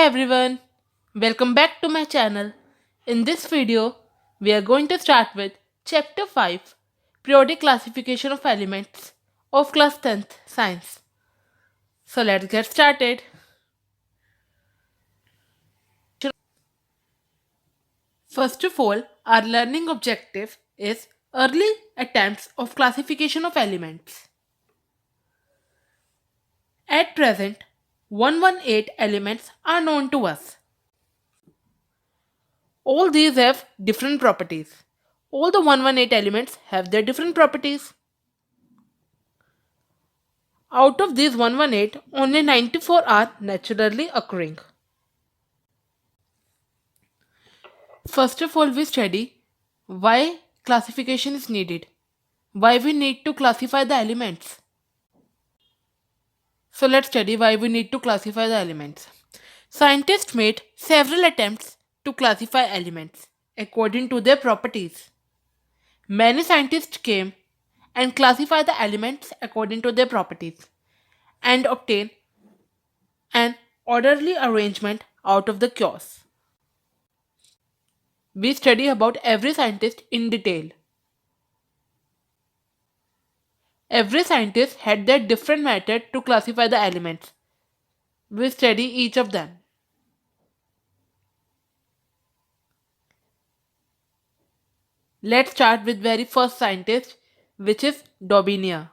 everyone, welcome back to my channel. In this video, we are going to start with Chapter 5 Periodic Classification of Elements of Class 10th Science. So let's get started. First of all, our learning objective is early attempts of classification of elements. At present, 118 elements are known to us. All these have different properties. All the 118 elements have their different properties. Out of these 118, only 94 are naturally occurring. First of all, we study why classification is needed, why we need to classify the elements. So let's study why we need to classify the elements. Scientists made several attempts to classify elements according to their properties. Many scientists came and classified the elements according to their properties and obtained an orderly arrangement out of the chaos. We study about every scientist in detail. Every scientist had their different method to classify the elements. We study each of them. Let's start with very first scientist, which is Daubeney.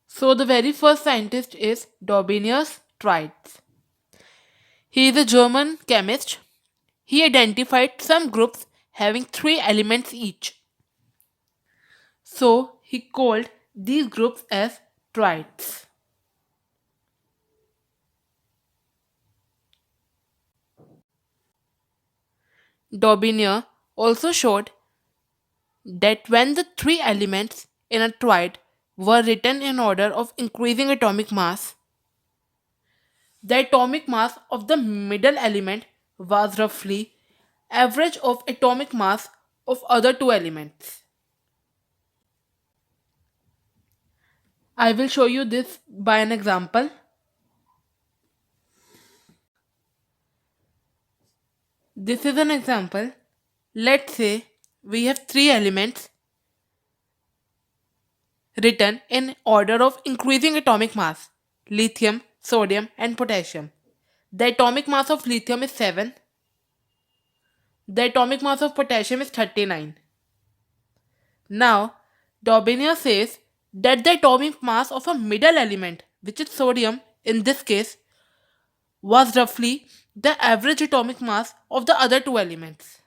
So the very first scientist is Daubeney's Triads. He is a German chemist. He identified some groups having three elements each. So he called these groups as triads. Daubeney also showed that when the three elements in a triad were written in order of increasing atomic mass, the atomic mass of the middle element was roughly average of atomic mass of other two elements. I will show you this by an example. This is an example. Let's say we have three elements written in order of increasing atomic mass: lithium, sodium, and potassium. The atomic mass of lithium is 7. The atomic mass of potassium is 39. Now, Daubeney says that the atomic mass of a middle element, which is sodium in this case, was roughly the average atomic mass of the other two elements.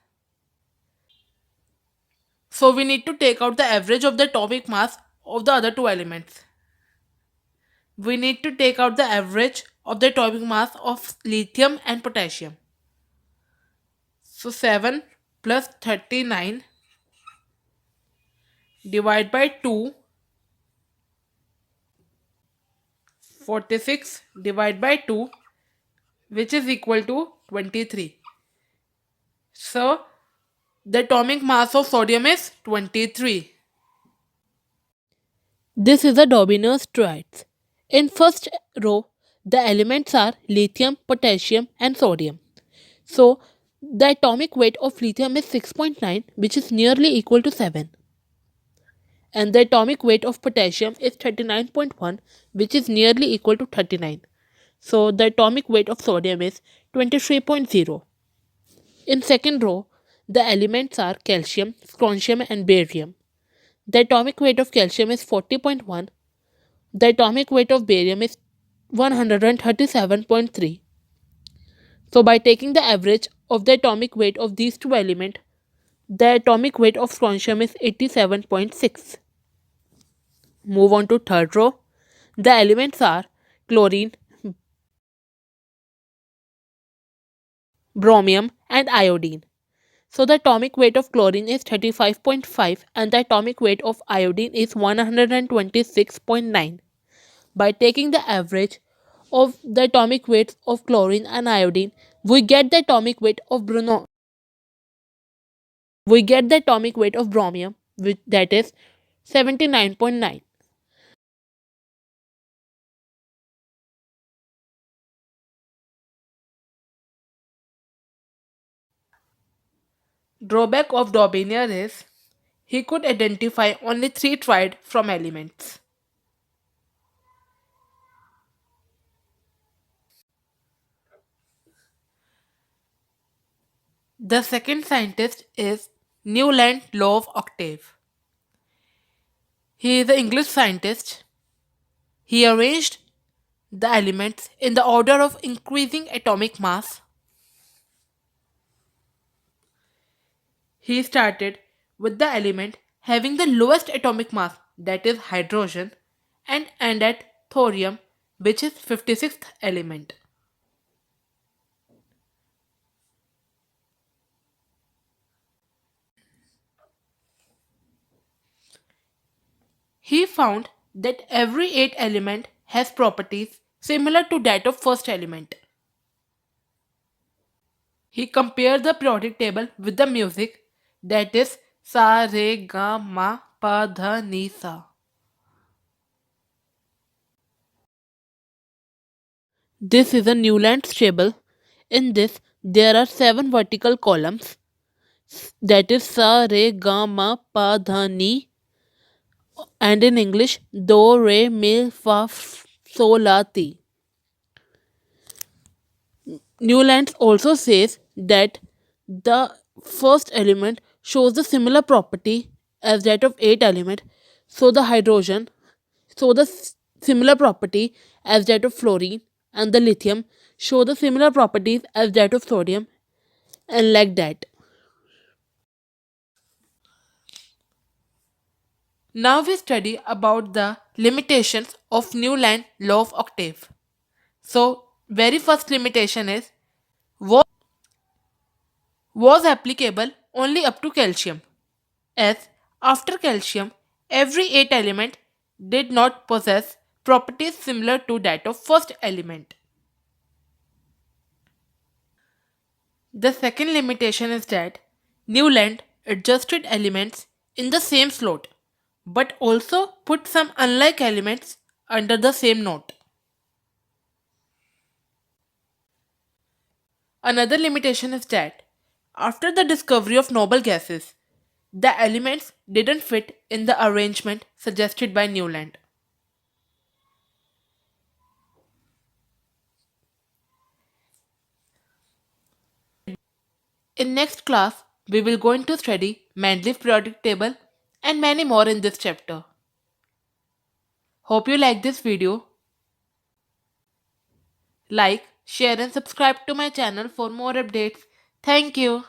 So we need to take out the average of the atomic mass of the other two elements. We need to take out the average of the atomic mass of lithium and potassium. So 7 plus 39 divided by 2, 46 divided by 2, which is equal to 23. So the atomic mass of sodium is 23. This is a Daubeney's triads. In first row, the elements are lithium, potassium, and sodium. So the atomic weight of lithium is 6.9, which is nearly equal to 7. And the atomic weight of potassium is 39.1, which is nearly equal to 39. So the atomic weight of sodium is 23.0. In second row, the elements are calcium, strontium, and barium. The atomic weight of calcium is 40.1. The atomic weight of barium is 137.3. So by taking the average of the atomic weight of these two elements, the atomic weight of strontium is 87.6. Move on to third row. The elements are chlorine, bromium, and iodine. So the atomic weight of chlorine is 35.5 and the atomic weight of iodine is 126.9. By taking the average of the atomic weights of chlorine and iodine, we get the atomic weight of bromium, which that is 79.9. drawback of Daubinier is he could identify only three tried from elements. The second scientist is Newland Love Octave. He is an English scientist. He arranged the elements in the order of increasing atomic mass. He started with the element having the lowest atomic mass, that is hydrogen, and end at thorium, which is 56th element. He found that every 8 element has properties similar to that of first element. He compared the periodic table with the music, that is sa re ga ma pa dha ni sa. This is a Newlands table. In this, there are 7 vertical columns, that is sa re ga ma pa dha ni, and in English do re mi fa so la ti. Newlands also says that the first element shows the similar property as that of 8 element, so the hydrogen show the similar property as that of fluorine, and the lithium show the similar properties as that of sodium, and like that. Now we study about the limitations of Newland law of octave. So, very first limitation is wa- was applicable only up to calcium, as after calcium, every 8 element did not possess properties similar to that of first element. The second limitation is that Newland adjusted elements in the same slot, but also put some unlike elements under the same note. Another limitation is that after the discovery of noble gases, the elements didn't fit in the arrangement suggested by Newland. In next class, we will going to study Mendeleev periodic table and many more in this chapter. Hope you like this video. Like, share and subscribe to my channel for more updates. Thank you.